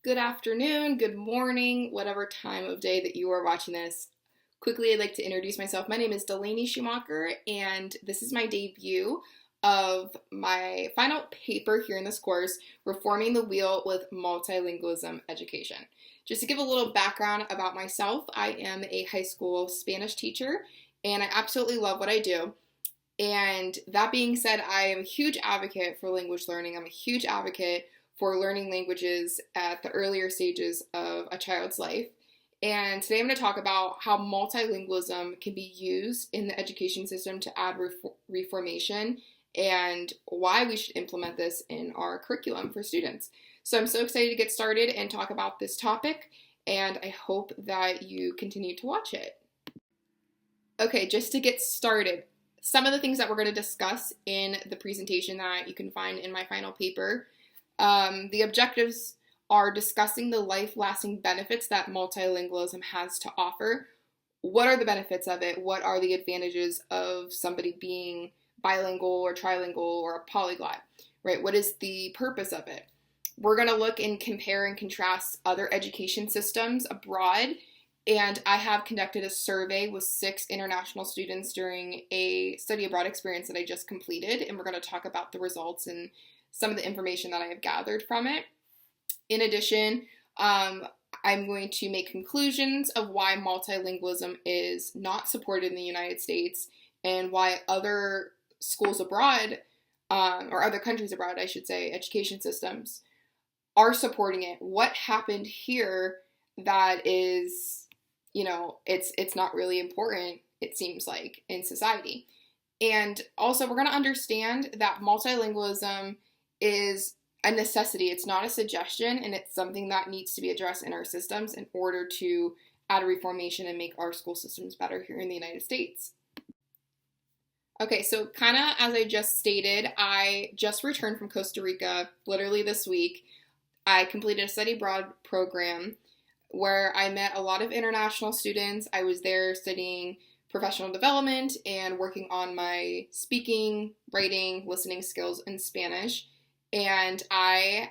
Good afternoon, good morning, whatever time of day that you are watching this. Quickly, I'd like to introduce myself. My name is Delaney Schumacher, and this is my debut of my final paper here in this course, Reforming the Wheel with Multilingualism Education. Just to give a little background about myself, I am a high school Spanish teacher, and I absolutely love what I do. And that being said, I am a huge advocate for language learning. I'm a huge advocate for learning languages at the earlier stages of a child's life. And today I'm going to talk about how multilingualism can be used in the education system to add reformation and why we should implement this in our curriculum for students. So I'm so excited to get started and talk about this topic, and I hope that you continue to watch it. Okay, just to get started, some of the things that we're going to discuss in the presentation that you can find in my final paper. The objectives are discussing the life-lasting benefits that multilingualism has to offer. What are the benefits of it? What are the advantages of somebody being bilingual or trilingual or a polyglot, right? What is the purpose of it? We're going to look and compare and contrast other education systems abroad, and I have conducted a survey with 6 international students during a study abroad experience that I just completed, and we're going to talk about the results and some of the information that I have gathered from it. In addition, I'm going to make conclusions of why multilingualism is not supported in the United States and why other schools abroad, or other countries abroad, I should say, education systems, are supporting it. What happened here that is, it's not really important, it seems like, in society. And also, we're going to understand that multilingualism is a necessity. It's not a suggestion, and it's something that needs to be addressed in our systems in order to add a reformation and make our school systems better here in the United States. Okay, so kind of as I just stated, I just returned from Costa Rica literally this week. I completed a study abroad program where I met a lot of international students. I was there studying professional development and working on my speaking, writing, listening skills in Spanish. And I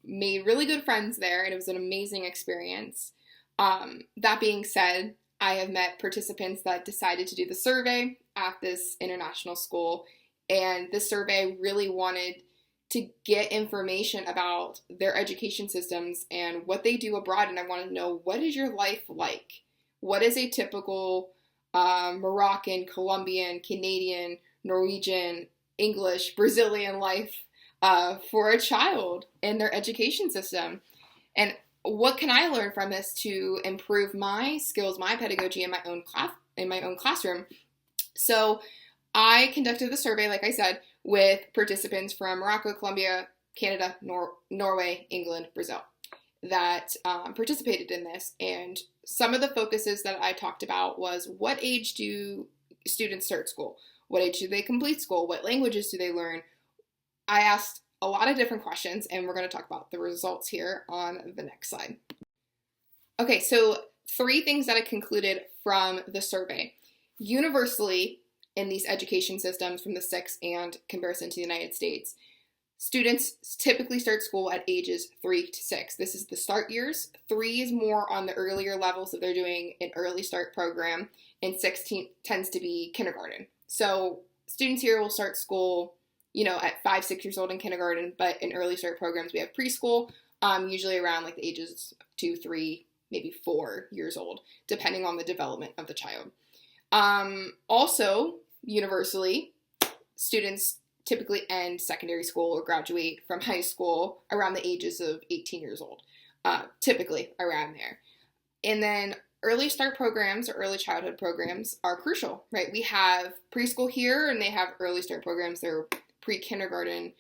made really good friends there, and it was an amazing experience. That being said, I have met participants that decided to do the survey at this international school, and this survey really wanted to get information about their education systems and what they do abroad, and I wanted to know, what is your life like? What is a typical Moroccan, Colombian, Canadian, Norwegian, English, Brazilian life for a child in their education system? And what can I learn from this to improve my skills, my pedagogy in my own classroom? So I conducted the survey, like I said, with participants from Morocco, Colombia, Canada, Norway, England, Brazil that participated in this. And some of the focuses that I talked about was, what age do students start school? What age do they complete school? What languages do they learn? I asked a lot of different questions, and we're going to talk about the results here on the next slide. Okay, so 3 things that I concluded from the survey. Universally, in these education systems from the 6 and comparison to the United States, students typically start school at ages 3 to 6. This is the start years. 3 is more on the earlier levels, so they're doing an early start program, and 6 tends to be kindergarten. So students here will start school at 5, 6 years old in kindergarten, but in early start programs, we have preschool, usually around like the ages 2, 3, maybe 4 years old, depending on the development of the child. Also, universally, students typically end secondary school or graduate from high school around the ages of 18 years old, typically around there. And then early start programs or early childhood programs are crucial, right? We have preschool here, and they have early start programs. They're pre-kindergarten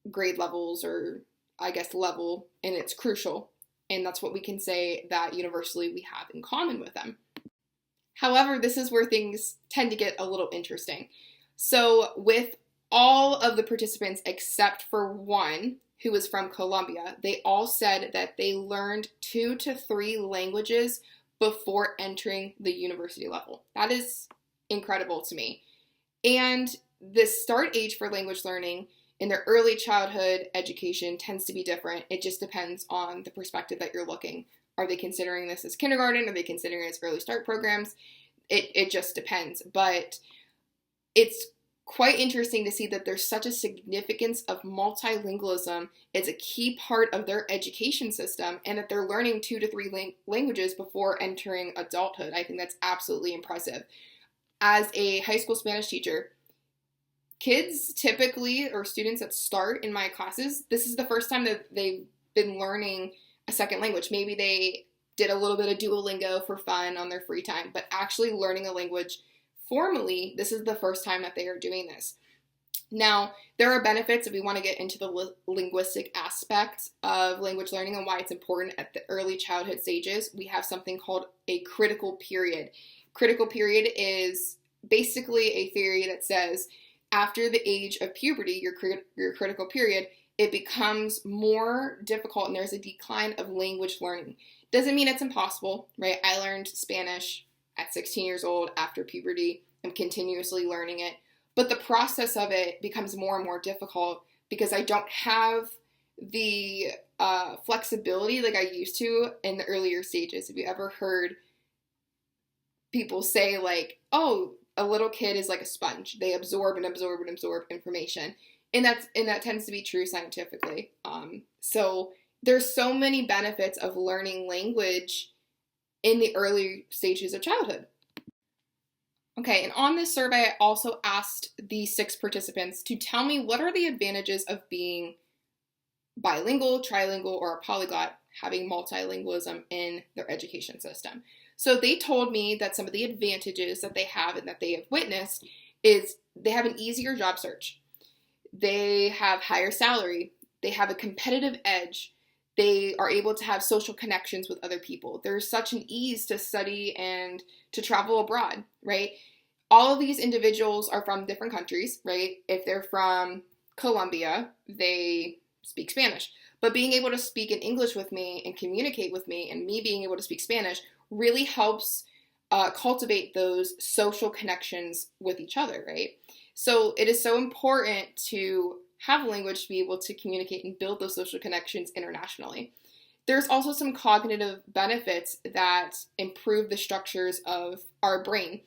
grade levels, or I guess level, and it's crucial. And that's what we can say that universally we have in common with them. However, this is where things tend to get a little interesting. So with all of the participants except for one who was from Colombia, they all said that they learned 2 to 3 languages before entering the university level. That is incredible to me. And the start age for language learning in their early childhood education tends to be different. It just depends on the perspective that you're looking. Are they considering this as kindergarten? Are they considering it as early start programs? It just depends. But it's quite interesting to see that there's such a significance of multilingualism as a key part of their education system, and that they're learning 2 to 3 languages before entering adulthood. I think that's absolutely impressive. As a high school Spanish teacher, kids typically, or students that start in my classes, this is the first time that they've been learning a second language. Maybe they did a little bit of Duolingo for fun on their free time, but actually learning a language formally, this is the first time that they are doing this. Now, there are benefits if we want to get into the linguistic aspect of language learning and why it's important at the early childhood stages. We have something called a critical period. Critical period is basically a theory that says after the age of puberty, your critical period, it becomes more difficult and there's a decline of language learning. Doesn't mean it's impossible, right? I learned Spanish at 16 years old after puberty. I'm continuously learning it. But the process of it becomes more and more difficult because I don't have the flexibility like I used to in the earlier stages. Have you ever heard people say like, oh, a little kid is like a sponge. They absorb and absorb and absorb information. And that tends to be true scientifically. So there's so many benefits of learning language in the early stages of childhood. Okay, and on this survey, I also asked the 6 participants to tell me what are the advantages of being bilingual, trilingual, or a polyglot, having multilingualism in their education system. So they told me that some of the advantages that they have and that they have witnessed is they have an easier job search. They have higher salary. They have a competitive edge. They are able to have social connections with other people. There's such an ease to study and to travel abroad, right? All of these individuals are from different countries, right? If they're from Colombia, they speak Spanish. But being able to speak in English with me and communicate with me, and me being able to speak Spanish, really helps cultivate those social connections with each other, right? So it is so important to have a language to be able to communicate and build those social connections internationally. There's also some cognitive benefits that improve the structures of our brain.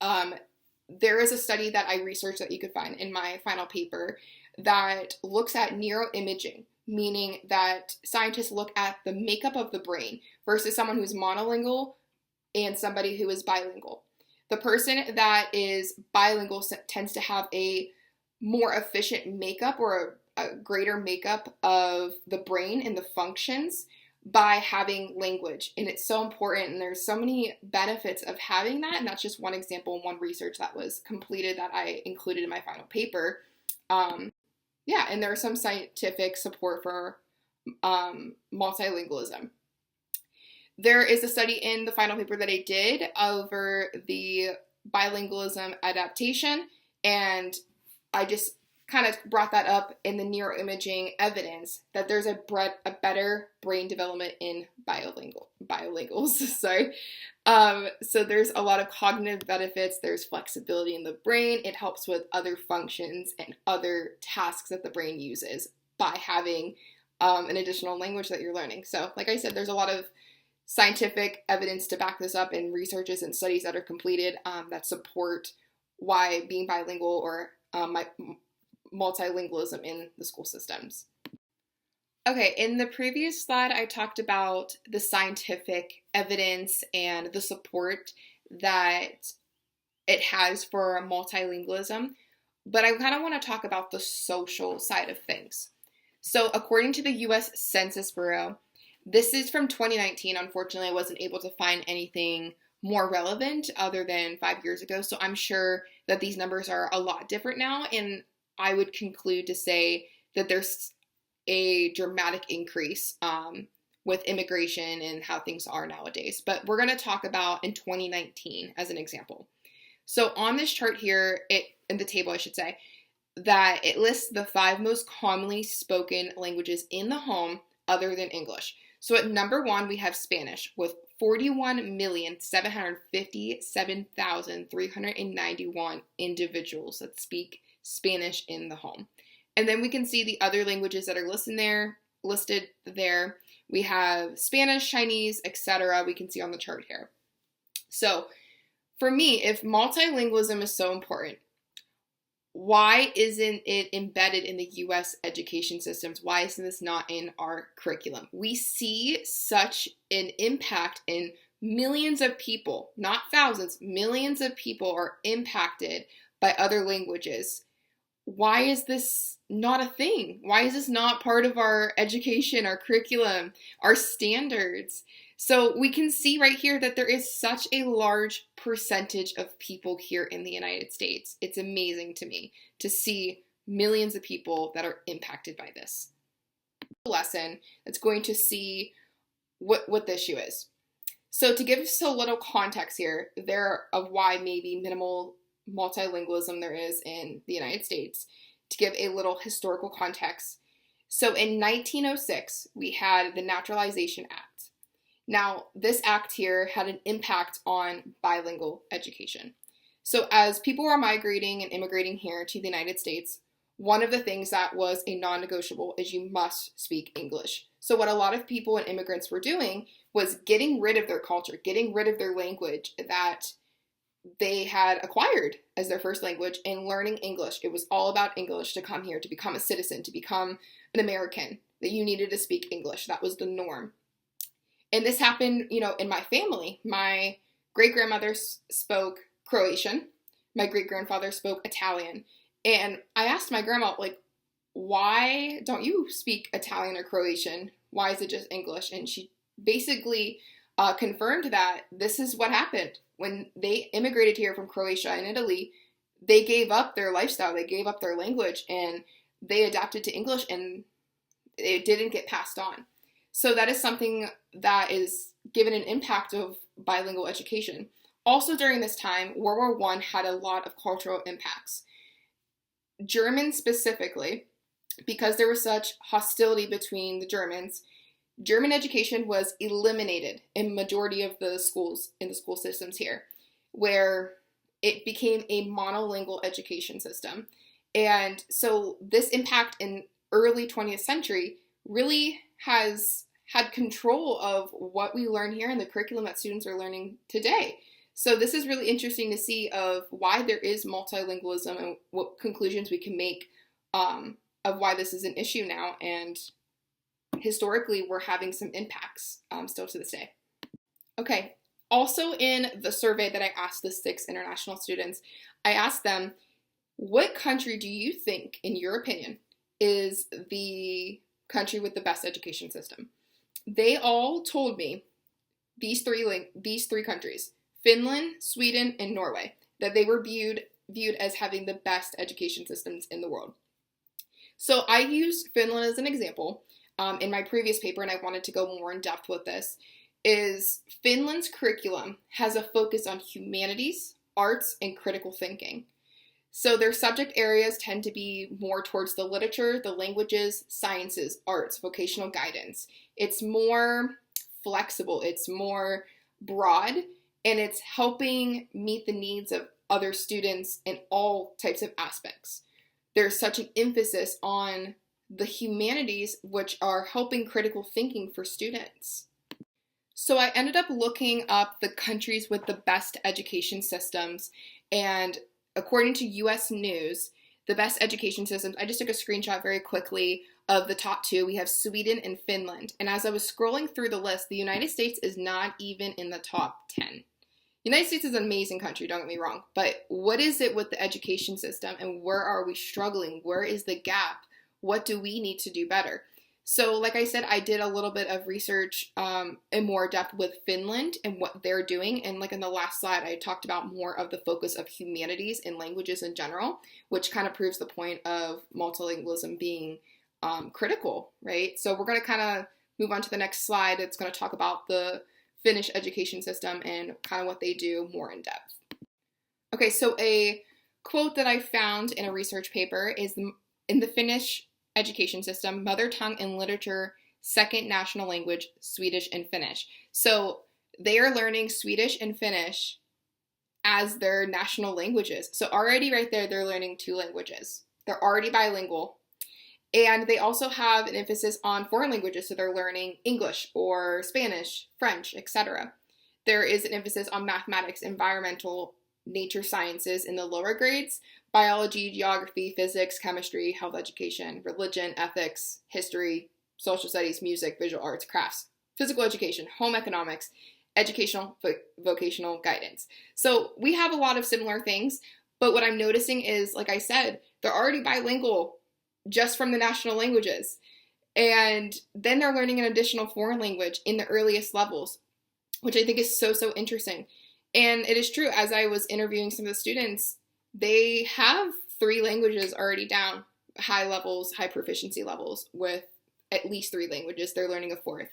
There is a study that I researched that you could find in my final paper that looks at neuroimaging, meaning that scientists look at the makeup of the brain versus someone who's monolingual and somebody who is bilingual. The person that is bilingual tends to have a more efficient makeup or a greater makeup of the brain and the functions by having language. And it's so important, and there's so many benefits of having that, and that's just one example, one research that was completed that I included in my final paper. And there's some scientific support for multilingualism. There is a study in the final paper that I did over the bilingualism adaptation, and I just kind of brought that up in the neuroimaging evidence that there's a better brain development in bilinguals. Sorry. So there's a lot of cognitive benefits. There's flexibility in the brain. It helps with other functions and other tasks that the brain uses by having an additional language that you're learning. So like I said, there's a lot of scientific evidence to back this up, and researches and studies that are completed that support why being bilingual or multilingualism in the school systems. Okay, in the previous slide, I talked about the scientific evidence and the support that it has for multilingualism, but I kind of want to talk about the social side of things. So according to the U.S. Census Bureau, this is from 2019. Unfortunately, I wasn't able to find anything more relevant other than 5 years ago, so I'm sure that these numbers are a lot different now, and I would conclude to say that there's a dramatic increase with immigration and how things are nowadays. But we're going to talk about in 2019 as an example. So on this chart here, in the table I should say, that it lists the 5 most commonly spoken languages in the home other than English. So at number 1, we have Spanish with 41,757,391 individuals that speak Spanish in the home. And then we can see the other languages that are listed there. We have Spanish, Chinese, etc. We can see on the chart here. So for me, if multilingualism is so important, why isn't it embedded in the US education systems? Why isn't this not in our curriculum? We see such an impact in millions of people, not thousands, millions of people are impacted by other languages. Why is this not a thing? Why is this not part of our education, our curriculum, our standards? So we can see right here that there is such a large percentage of people here in the United States. It's amazing to me to see millions of people that are impacted by this. Lesson that's going to see what the issue is. So to give us a little context here, of why maybe minimal multilingualism there is in the United States, to give a little historical context. So in 1906, we had the Naturalization Act. Now, this act here had an impact on bilingual education. So as people were migrating and immigrating here to the United States, one of the things that was a non-negotiable is you must speak English. So what a lot of people and immigrants were doing was getting rid of their culture, getting rid of their language that they had acquired as their first language and learning English. It was all about English to come here, to become a citizen, to become an American, that you needed to speak English. That was the norm. And this happened, in my family. My great-grandmother spoke Croatian. My great-grandfather spoke Italian. And I asked my grandma, why don't you speak Italian or Croatian? Why is it just English? And she basically confirmed that this is what happened. When they immigrated here from Croatia and Italy, they gave up their lifestyle, they gave up their language, and they adapted to English, and it didn't get passed on. So that is something that is given an impact of bilingual education. Also during this time, World War I had a lot of cultural impacts. Germans specifically, because there was such hostility between the Germans, German education was eliminated in majority of the schools, in the school systems here, where it became a monolingual education system. And so this impact in early 20th century really has had control of what we learn here in the curriculum that students are learning today. So this is really interesting to see of why there is multilingualism and what conclusions we can make of why this is an issue now. And historically, we're having some impacts still to this day. Okay, also in the survey that I asked the 6 international students, I asked them, what country do you think, in your opinion, is the country with the best education system? They all told me these three countries, Finland, Sweden, and Norway, that they were viewed as having the best education systems in the world. So I used Finland as an example in my previous paper, and I wanted to go more in depth with this, is Finland's curriculum has a focus on humanities, arts, and critical thinking. So their subject areas tend to be more towards the literature, the languages, sciences, arts, vocational guidance. It's more flexible, it's more broad, and it's helping meet the needs of other students in all types of aspects. There's such an emphasis on the humanities, which are helping critical thinking for students. So I ended up looking up the countries with the best education systems, and according to US News, the best education systems, I just took a screenshot very quickly of the top 2. We have Sweden and Finland. And as I was scrolling through the list, the United States is not even in the top 10. The United States is an amazing country, don't get me wrong, but what is it with the education system and where are we struggling? Where is the gap? What do we need to do better? So like I said, I did a little bit of research in more depth with Finland and what they're doing. And like in the last slide, I talked about more of the focus of humanities and languages in general, which kind of proves the point of multilingualism being critical, right? So we're going to kind of move on to the next slide. It's going to talk about the Finnish education system and kind of what they do more in depth. Okay, so a quote that I found in a research paper is, in the Finnish education system, mother tongue and literature, second national language, Swedish and Finnish. So they are learning Swedish and Finnish as their national languages. So already right there, they're learning 2 languages. They're already bilingual. And they also have an emphasis on foreign languages, so they're learning English or Spanish, French, etc. There is an emphasis on mathematics, environmental, nature sciences in the lower grades, biology, geography, physics, chemistry, health education, religion, ethics, history, social studies, music, visual arts, crafts, physical education, home economics, educational, vocational guidance. So we have a lot of similar things, but what I'm noticing is, like I said, they're already bilingual just from the national languages. And then they're learning an additional foreign language in the earliest levels, which I think is so, so interesting. And it is true, as I was interviewing some of the students, they have 3 languages already down, high levels, high proficiency levels, with at least 3 languages. They're learning a 4th.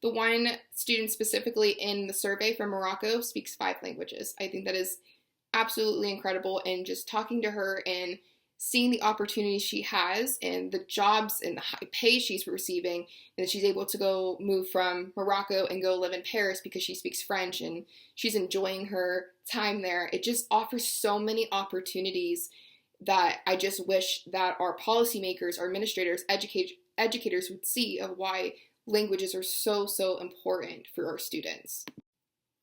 The one student specifically in the survey from Morocco speaks 5 languages. I think that is absolutely incredible. And just talking to her and seeing the opportunities she has and the jobs and the high pay she's receiving, and that she's able to go move from Morocco and go live in Paris because she speaks French and she's enjoying her time there. It just offers so many opportunities that I just wish that our policymakers, our administrators, educators would see of why languages are so, so important for our students.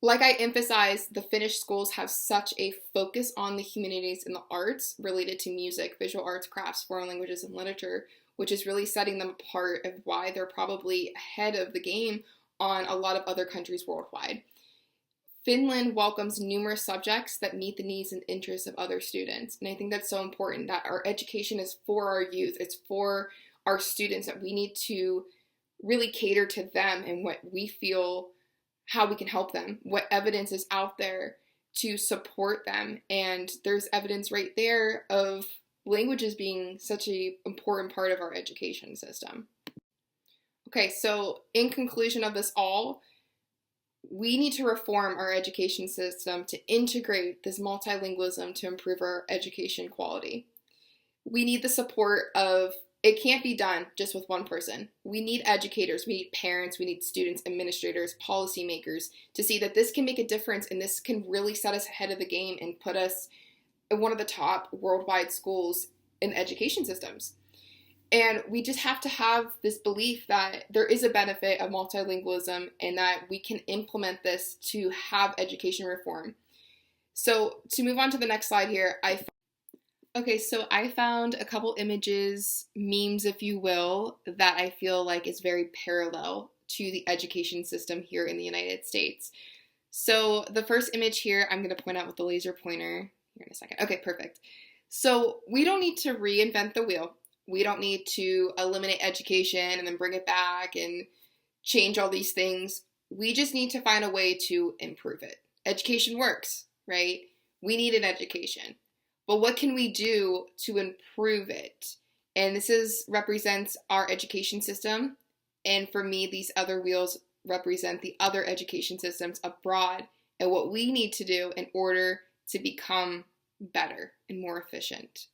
Like I emphasized, the Finnish schools have such a focus on the humanities and the arts related to music, visual arts, crafts, foreign languages, and literature, which is really setting them apart of why they're probably ahead of the game on a lot of other countries worldwide. Finland welcomes numerous subjects that meet the needs and interests of other students. And I think that's so important, that our education is for our youth. It's for our students, that we need to really cater to them and what we feel, how we can help them, what evidence is out there to support them. And there's evidence right there of languages being such an important part of our education system. Okay, so in conclusion of this all, we need to reform our education system to integrate this multilingualism to improve our education quality. We need the support of, it can't be done just with one person. We need educators, we need parents, we need students, administrators, policymakers to see that this can make a difference and this can really set us ahead of the game and put us in one of the top worldwide schools in education systems. And we just have to have this belief that there is a benefit of multilingualism and that we can implement this to have education reform. So to move on to the next slide here, I found a couple images, memes if you will, that I feel like is very parallel to the education system here in the United States. So the first image here, I'm going to point out with the laser pointer here in a second. Okay, perfect. So we don't need to reinvent the wheel. We don't need to eliminate education and then bring it back and change all these things. We just need to find a way to improve it. Education works, right? We need an education. But what can we do to improve it? And this represents our education system. And for me, these other wheels represent the other education systems abroad and what we need to do in order to become better and more efficient.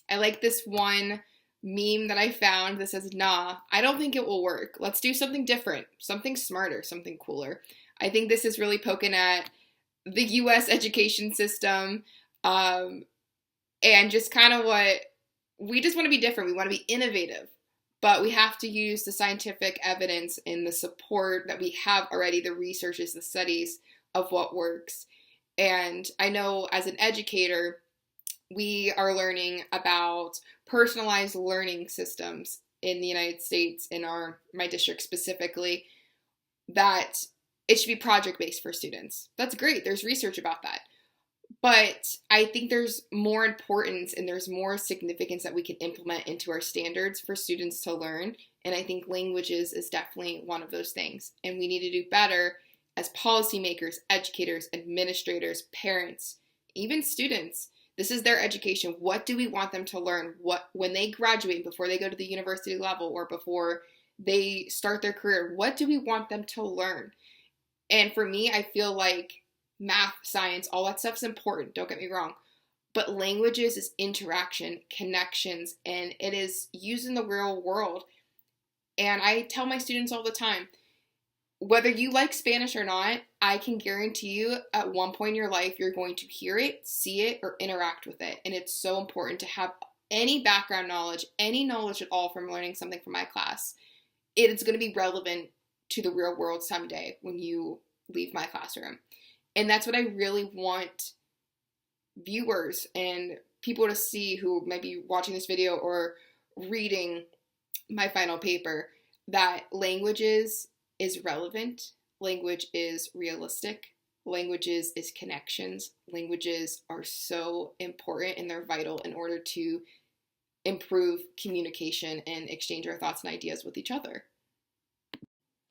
I like this one meme that I found that says, nah, I don't think it will work. Let's do something different, something smarter, something cooler. I think this is really poking at the US education system, and just kind of what we just want to be different. We want to be innovative, but we have to use the scientific evidence and the support that we have already, the researches, the studies of what works. And I know as an educator, we are learning about personalized learning systems in the United States, in my district specifically, that it should be project-based for students. That's great. There's research about that. But I think there's more importance and there's more significance that we can implement into our standards for students to learn. And I think languages is definitely one of those things. And we need to do better as policymakers, educators, administrators, parents, even students. This is their education. What do we want them to learn? When they graduate, before they go to the university level or before they start their career, what do we want them to learn? And for me, I feel like math, science, all that stuff's important, don't get me wrong. But languages is interaction, connections, and it is used in the real world. And I tell my students all the time, whether you like Spanish or not, I can guarantee you at one point in your life, you're going to hear it, see it, or interact with it. And it's so important to have any background knowledge, any knowledge at all from learning something from my class, it's going to be relevant to the real world someday when you leave my classroom. And that's what I really want viewers and people to see who might be watching this video or reading my final paper, that languages is relevant, language is realistic, languages is connections, languages are so important and they're vital in order to improve communication and exchange our thoughts and ideas with each other.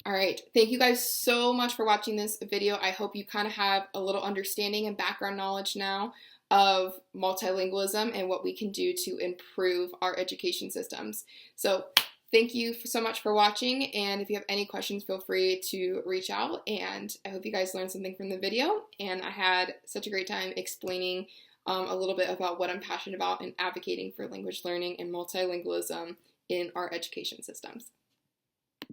All right, thank you guys so much for watching this video. I hope you kind of have a little understanding and background knowledge now of multilingualism and what we can do to improve our education systems. So thank you so much for watching, and if you have any questions, feel free to reach out, and I hope you guys learned something from the video, and I had such a great time explaining a little bit about what I'm passionate about and advocating for language learning and multilingualism in our education systems.